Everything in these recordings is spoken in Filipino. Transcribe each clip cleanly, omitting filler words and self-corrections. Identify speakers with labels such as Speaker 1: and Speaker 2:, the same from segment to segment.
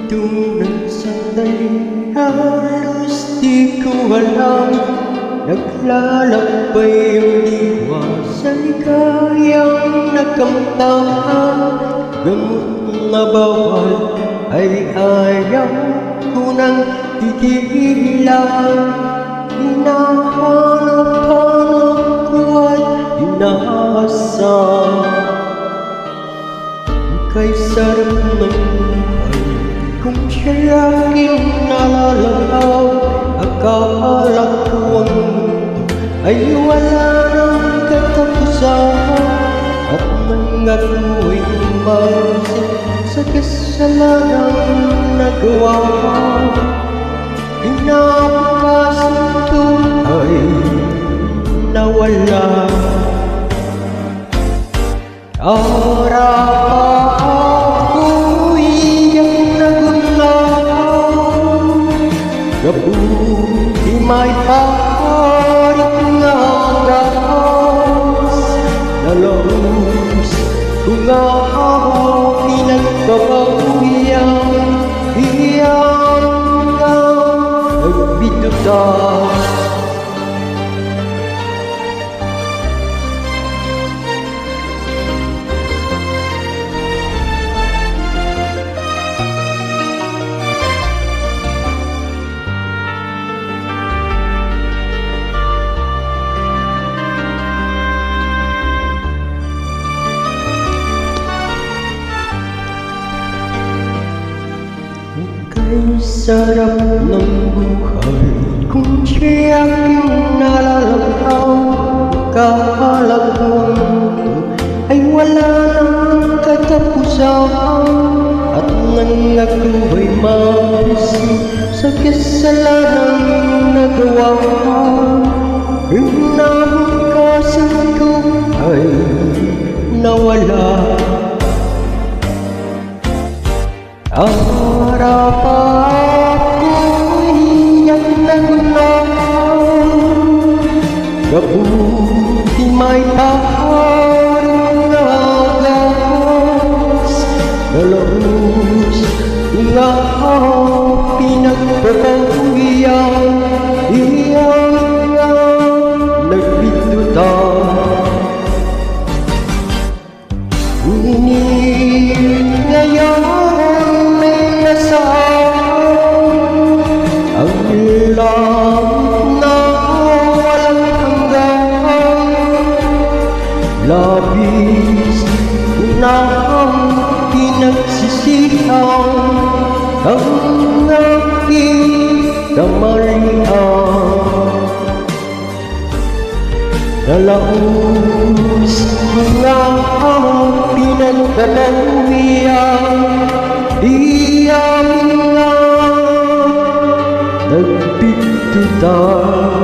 Speaker 1: Tunang sandali, halos di ko alam. Naglalakbay ang diwa sa ligayang nakamtahan. Gamot na bawal ay ayaw ko nang tigilan. Hinahanap-hanap ko at inaasam. Kay sarap ng buhay kung siya'y aking nalalalaw. Akala ko ang mundo ay wala nang katapusan. At nangako'y umasin sa kasalanang nagawa. Inabukasan ko ay nawala. Kabuti may paharit na oras. Nalaus ko nga ako pinagpapawiyan. Iyan nga nagbitutan. Kay sarap ng buhay kung siya'y aking nalalakaw. Akala ko ang mundo ay wala nang katapusan. At nang ako'y mapasin sa kasalanang nagawa. Inabukasan ko ay nawala. Harap ako'y iyak na gunaw. Kabuti may paharing na agos. Nalaus nga pinagpapawiyan. Iyan nga nagbitutan. Ngunit ngayon labis na ang pinagsisihan. Ang aking kamalian. Nalaus na ang pinagpapawiyan. Iyan nga nagbitutan.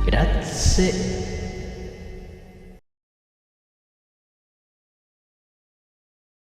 Speaker 2: Grazie.